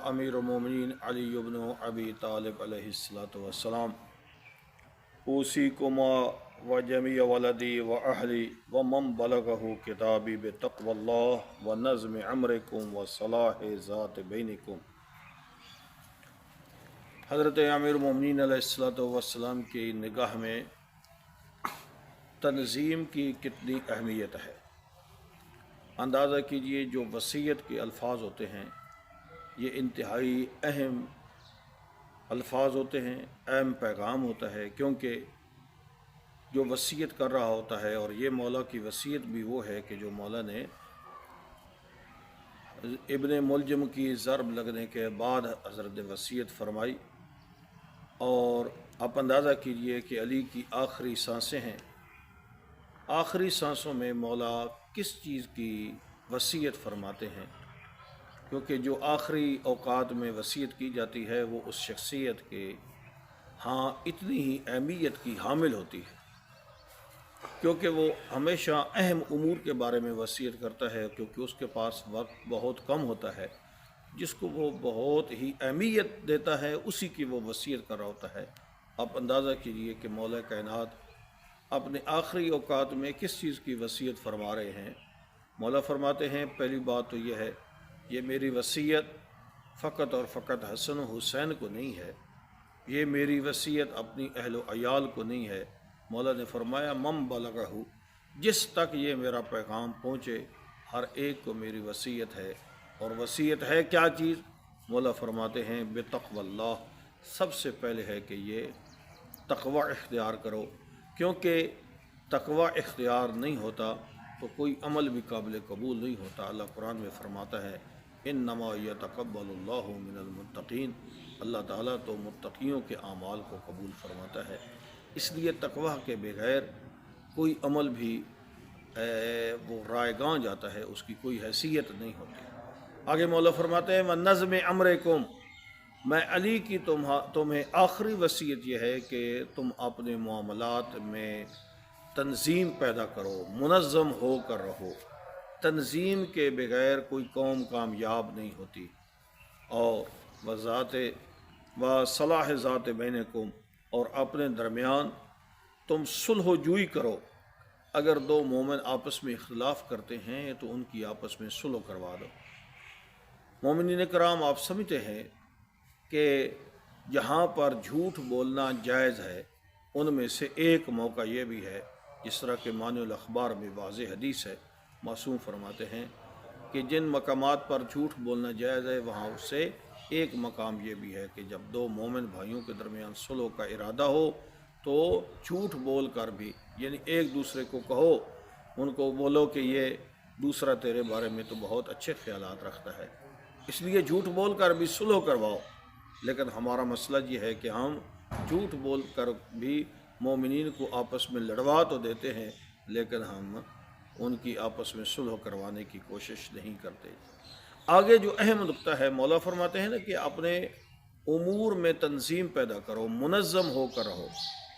امیر المومنین علی بن ابی طالب علیہ الصلوۃ والسلام اوصیکما و جمیع ولدی و اہلی و من بلغہ کتابی بتقوی اللہ و نظم امرکم و صلاح ذات بینکم۔ حضرت امیر المومنین علیہ الصلوۃ والسلام کی نگاہ میں تنظیم کی کتنی اہمیت ہے۔ اندازہ کیجئے جو وصیت کے الفاظ ہوتے ہیں یہ انتہائی اہم الفاظ ہوتے ہیں، اہم پیغام ہوتا ہے، کیونکہ جو وصیت کر رہا ہوتا ہے، اور یہ مولا کی وصیت بھی وہ ہے کہ جو مولا نے ابن ملجم کی ضرب لگنے کے بعد حضرت وصیت فرمائی، اور آپ اندازہ کیجئے کہ علی کی آخری سانسیں ہیں، آخری سانسوں میں مولا کس چیز کی وصیت فرماتے ہیں، کیونکہ جو آخری اوقات میں وصیت کی جاتی ہے وہ اس شخصیت کے ہاں اتنی ہی اہمیت کی حامل ہوتی ہے، کیونکہ وہ ہمیشہ اہم امور کے بارے میں وصیت کرتا ہے، کیونکہ اس کے پاس وقت بہت کم ہوتا ہے، جس کو وہ بہت ہی اہمیت دیتا ہے اسی کی وہ وصیت کر رہا ہوتا ہے۔ آپ اندازہ کیجئے کہ مولا کائنات اپنے آخری اوقات میں کس چیز کی وصیت فرما رہے ہیں۔ مولا فرماتے ہیں پہلی بات تو یہ ہے، یہ میری وصیت فقط اور فقط حسن و حسین کو نہیں ہے، یہ میری وصیت اپنی اہل و عیال کو نہیں ہے۔ مولا نے فرمایا من بلغہ، جس تک یہ میرا پیغام پہنچے ہر ایک کو میری وصیت ہے۔ اور وصیت ہے کیا چیز؟ مولا فرماتے ہیں بتقوی اللہ، سب سے پہلے ہے کہ یہ تقوی اختیار کرو، کیونکہ تقوی اختیار نہیں ہوتا تو کوئی عمل بھی قابل قبول نہیں ہوتا۔ اللہ قرآن میں فرماتا ہے انما یتقبل اللہ من المتقین، اللہ تعالیٰ تو متقیوں کے اعمال کو قبول فرماتا ہے، اس لیے تقوی کے بغیر کوئی عمل بھی وہ رائگاں جاتا ہے، اس کی کوئی حیثیت نہیں ہوتی۔ آگے مولا فرماتے ہیں وَنَظْمِ أَمْرِكُمْ، میں علی کی تمہیں آخری وصیت یہ ہے کہ تم اپنے معاملات میں تنظیم پیدا کرو، منظم ہو کر رہو۔ تنظیم کے بغیر کوئی قوم کامیاب نہیں ہوتی۔ اور صلاح ذات بینکم، اور اپنے درمیان تم صلح و جوئی کرو۔ اگر دو مومن آپس میں اختلاف کرتے ہیں تو ان کی آپس میں صلح کروا دو۔ مومنین کرام، آپ سمجھتے ہیں کہ جہاں پر جھوٹ بولنا جائز ہے ان میں سے ایک موقع یہ بھی ہے، جس طرح کہ معنی الاخبار میں واضح حدیث ہے، معصوم فرماتے ہیں کہ جن مقامات پر جھوٹ بولنا جائز ہے وہاں اس سے ایک مقام یہ بھی ہے کہ جب دو مومن بھائیوں کے درمیان صلح کا ارادہ ہو تو جھوٹ بول کر بھی، یعنی ایک دوسرے کو کہو، ان کو بولو کہ یہ دوسرا تیرے بارے میں تو بہت اچھے خیالات رکھتا ہے، اس لیے جھوٹ بول کر بھی صلح کرواؤ۔ لیکن ہمارا مسئلہ یہ ہے کہ ہم جھوٹ بول کر بھی مومنین کو آپس میں لڑوا تو دیتے ہیں، لیکن ہم ان کی آپس میں صلح کروانے کی کوشش نہیں کرتے۔ آگے جو اہم نقطہ ہے، مولا فرماتے ہیں نا کہ اپنے امور میں تنظیم پیدا کرو، منظم ہو کر رہو۔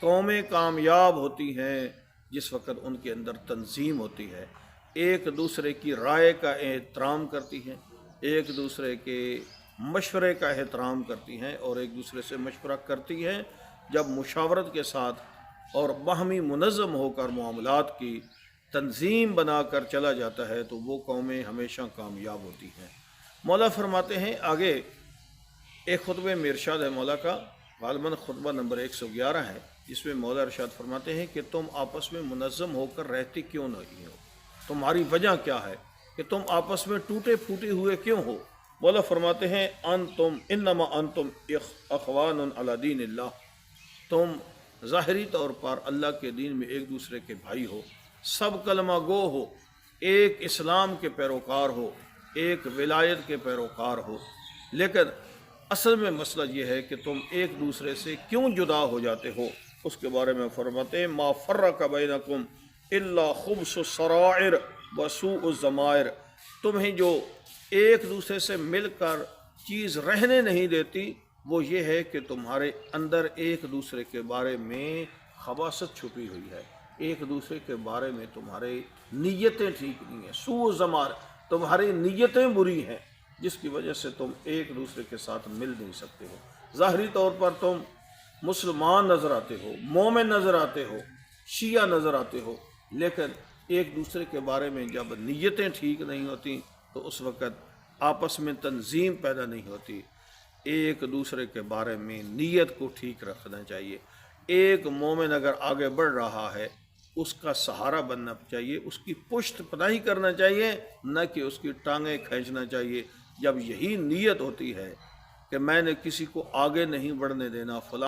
قومیں کامیاب ہوتی ہیں جس وقت ان کے اندر تنظیم ہوتی ہے، ایک دوسرے کی رائے کا احترام کرتی ہیں، ایک دوسرے کے مشورے کا احترام کرتی ہیں، اور ایک دوسرے سے مشورہ کرتی ہیں۔ جب مشاورت کے ساتھ اور باہمی منظم ہو کر معاملات کی تنظیم بنا کر چلا جاتا ہے تو وہ قومیں ہمیشہ کامیاب ہوتی ہیں۔ مولا فرماتے ہیں آگے ایک خطبہ میں ارشاد ہے مولا کا، غالباً خطبہ نمبر 111 ہے، جس میں مولا ارشاد فرماتے ہیں کہ تم آپس میں منظم ہو کر رہتے کیوں نہیں ہو، تمہاری وجہ کیا ہے کہ تم آپس میں ٹوٹے پھوٹے ہوئے کیوں ہو؟ مولا فرماتے ہیں انما انتم اخوان علی دین اللہ، تم ظاہری طور پر اللہ کے دین میں ایک دوسرے کے بھائی ہو، سب کلمہ گو ہو، ایک اسلام کے پیروکار ہو، ایک ولایت کے پیروکار ہو، لیکن اصل میں مسئلہ یہ ہے کہ تم ایک دوسرے سے کیوں جدا ہو جاتے ہو۔ اس کے بارے میں فرماتے ہیں ما فرق بینکم الا خبث السرائر وسوء الضمائر، تمہیں جو ایک دوسرے سے مل کر چیز رہنے نہیں دیتی وہ یہ ہے کہ تمہارے اندر ایک دوسرے کے بارے میں خباثت چھپی ہوئی ہے، ایک دوسرے کے بارے میں تمہارے نیتیں ٹھیک نہیں ہیں، سوء الضمائر، تمہاری نیتیں بری ہیں، جس کی وجہ سے تم ایک دوسرے کے ساتھ مل نہیں سکتے ہو۔ ظاہری طور پر تم مسلمان نظر آتے ہو، مومن نظر آتے ہو، شیعہ نظر آتے ہو، لیکن ایک دوسرے کے بارے میں جب نیتیں ٹھیک نہیں ہوتی تو اس وقت آپس میں تنظیم پیدا نہیں ہوتی۔ ایک دوسرے کے بارے میں نیت کو ٹھیک رکھنا چاہیے۔ ایک مومن اگر آگے بڑھ رہا ہے اس کا سہارا بننا چاہیے، اس کی پشت پناہی کرنا چاہیے، نہ کہ اس کی ٹانگیں کھینچنا چاہیے۔ جب یہی نیت ہوتی ہے کہ میں نے کسی کو آگے نہیں بڑھنے دینا، فلاں